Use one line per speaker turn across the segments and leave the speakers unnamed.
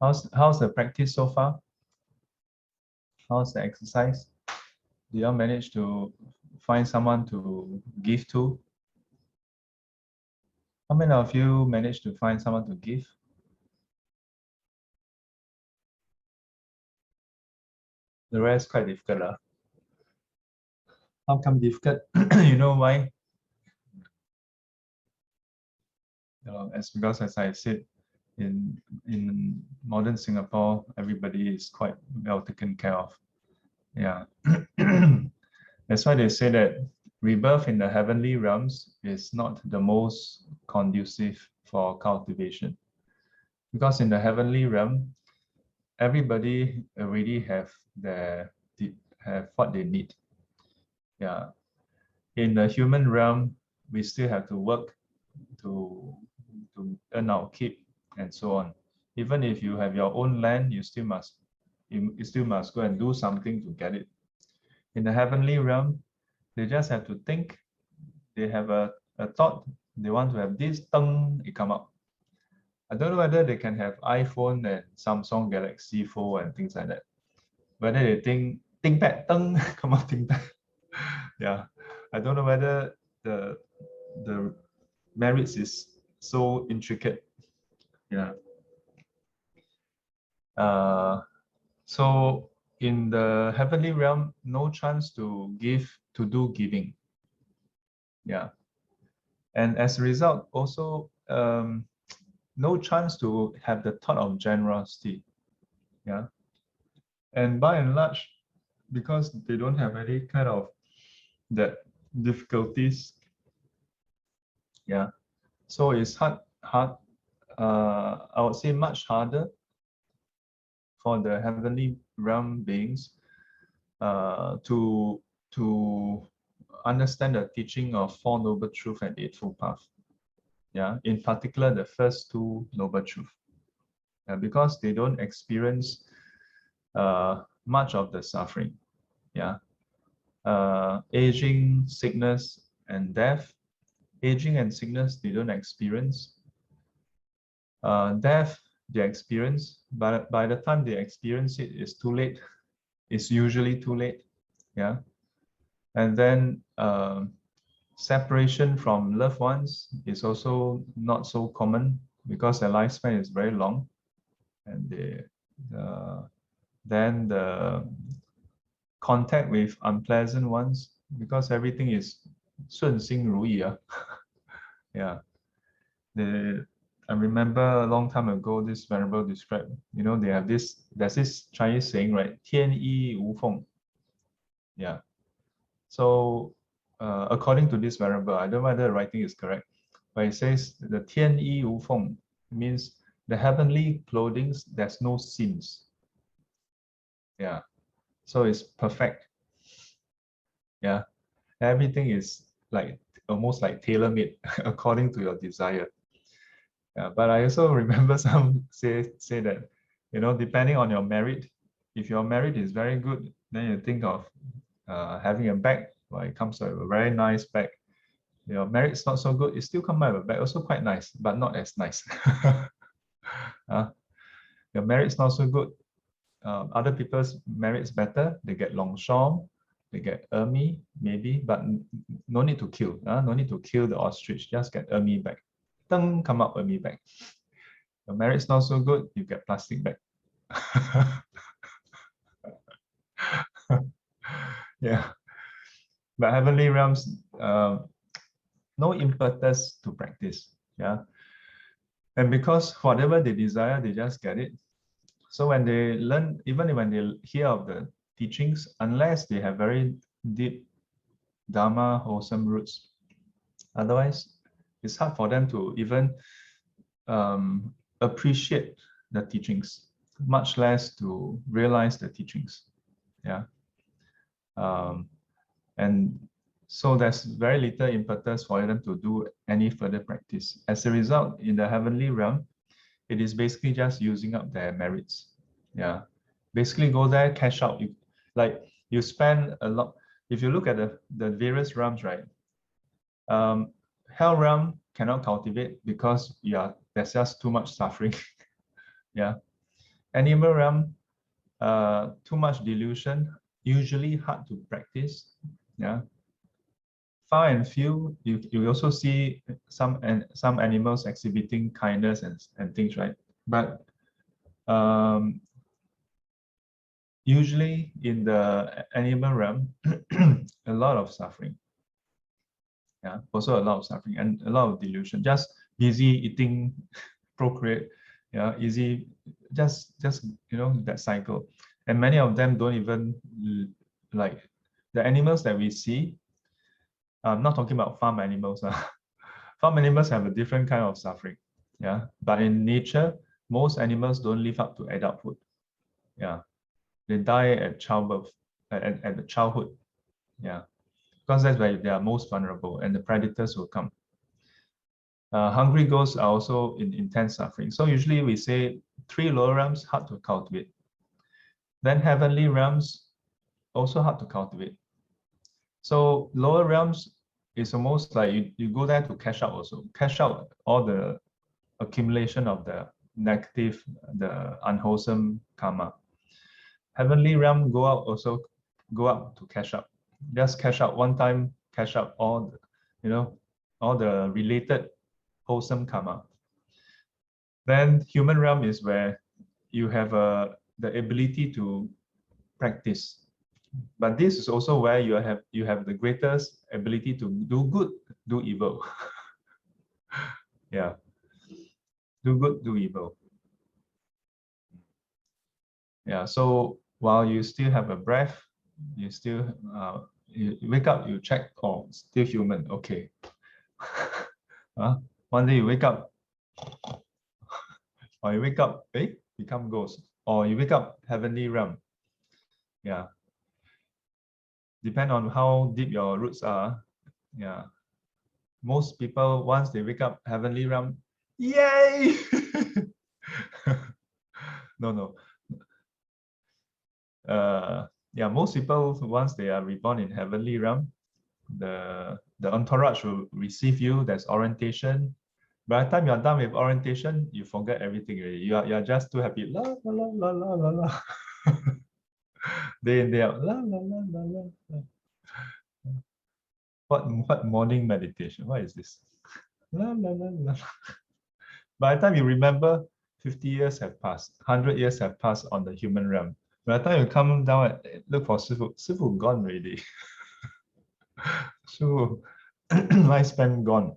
How's the practice so far? How's the exercise? Do you all manage to find someone to give to? How many of you managed to find someone to give? The rest quite difficult. How come difficult? You know why? As because as I said, in modern Singapore, everybody is quite well taken care of. Yeah. That's why they say that rebirth in the heavenly realms is not the most conducive for cultivation. Because in the heavenly realm, everybody already have what they need. Yeah. In the human realm, we still have to work to earn our keep and so on. Even if you have your own land, you still must go and do something to get it. In the heavenly realm, they just have to think. They have a thought. They want to have this, it come up. I don't know whether they can have iPhone and Samsung Galaxy Fold and things like that. Whether they think back, come out, think back. Yeah, I don't know whether the merits is so intricate. Yeah. So in the heavenly realm, no chance to do giving. Yeah. And as a result, also no chance to have the thought of generosity. Yeah. And by and large, because they don't have any kind of that difficulties. Yeah. So it's hard, I would say much harder for the heavenly realm beings to understand the teaching of Four Noble Truth and Eightfold Path. Yeah, in particular, the first two Noble Truth. Because they don't experience much of the suffering. Yeah, aging, sickness, and death. Aging and sickness, they don't experience. Death, they experience, but by the time they experience it, it's too late. It's usually too late. Yeah. And then separation from loved ones is also not so common because their lifespan is very long. And then the contact with unpleasant ones, because everything is 顺心如意. Yeah. I remember a long time ago, this venerable described, there's this Chinese saying, right? 天衣无缝. Yeah. So according to this venerable, I don't know whether the writing is correct, but it says the 天衣无缝 means the heavenly clothing, there's no seams. Yeah. So it's perfect. Yeah. Everything is like almost like tailor-made according to your desire. Yeah, but I also remember some say that, depending on your merit, if your merit is very good, then you think of having a bag. Well, it comes with a very nice bag. Your merit's not so good, it still comes with a bag, also quite nice, but not as nice. Your merit's not so good. Other people's merit's better. They get Longshore, they get Ermi, maybe, but no need to kill. No need to kill the ostrich. Just get Ermi back. Come up Ermi back. Your merit's not so good, you get plastic bag. Yeah. But heavenly realms, no impetus to practice. Yeah. And because whatever they desire, they just get it. So when they learn, even when they hear of the teachings, unless they have very deep Dharma, wholesome roots, otherwise it's hard for them to even appreciate the teachings, much less to realize the teachings. Yeah. And so there's very little impetus for them to do any further practice. As a result, in the heavenly realm, it is basically just using up their merits. Yeah. Basically go there, cash out. You spend a lot. If you look at the various realms, right? Hell realm cannot cultivate because there's just too much suffering. Yeah. Animal realm, too much delusion, usually hard to practice. Yeah. Far and few, you also see some animals exhibiting kindness and things, right? But usually in the animal realm, a lot of suffering. Yeah, also a lot of suffering and a lot of delusion. Just busy eating, procreate. Yeah, easy, just that cycle. And many of them don't even like the animals that we see. I'm not talking about farm animals. Farm animals have a different kind of suffering. Yeah, but in nature, most animals don't live up to adulthood. Yeah, they die at childbirth, at the childhood. Yeah, because that's where they are most vulnerable, and the predators will come. Hungry ghosts are also in intense suffering. So usually we say 3 lower realms hard to cultivate. Then heavenly realms also hard to cultivate. So lower realms is almost like you go there to cash out also. Cash out all the accumulation of the negative, the unwholesome karma. Heavenly realm go up to cash out. Just cash out one time, cash out all all the related wholesome karma. Then human realm is where you have the ability to practice. But this is also where you have the greatest ability to do good, do evil. Yeah. Do good, do evil. Yeah. So while you still have a breath, you still you wake up, you check, oh, still human. Okay. One day you wake up, or you wake up, become ghost. Or you wake up heavenly realm. Yeah. Depend on how deep your roots are. Yeah. Most people, once they wake up heavenly realm, yay! No. Yeah, most people, once they are reborn in heavenly realm, the entourage will receive you. There's orientation. By the time you're done with orientation, you forget everything already. You're just too happy. La la la la la la la. Day in, day out. La la la la la la. What morning meditation? What is this? La la la la. By the time you remember, 50 years have passed, 100 years have passed on the human realm. By the time you come down and look for Sifu, Sifu gone already. So lifespan gone.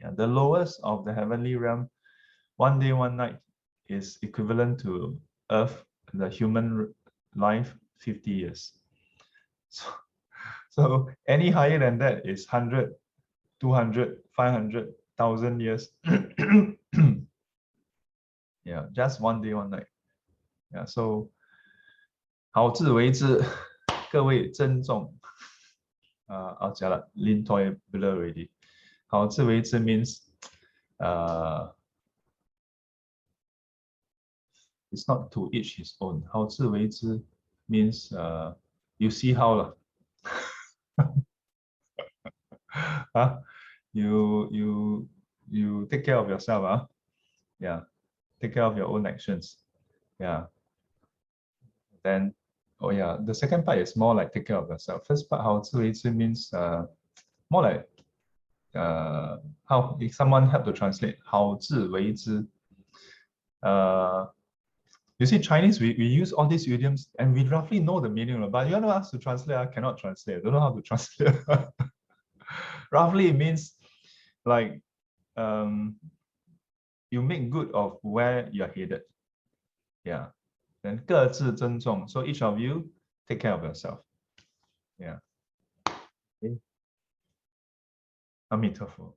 Yeah, the lowest of the heavenly realm, one day, one night, is equivalent to Earth, the human life, 50 years. So any higher than that is 100, 200, 500, 1,000 years. Yeah, just one day, one night. Yeah, so 好自为之，各位珍重。讲了，Lin Toy blur already. 好自为之 means it's not to each his own. 好自为之 means you see how lah. You take care of yourself. Yeah, take care of your own actions. Yeah. Then, oh yeah, the second part is more like take care of yourself. First part, 好自为之 means more like how if someone help to translate 好自为之. You see, Chinese, we use all these idioms and we roughly know the meaning, but you want to ask to translate, I cannot translate. I don't know how to translate. Roughly, it means like you make good of where you're headed. Yeah. Then 各自珍重. So each of you take care of yourself. Yeah. Okay. Amitofo.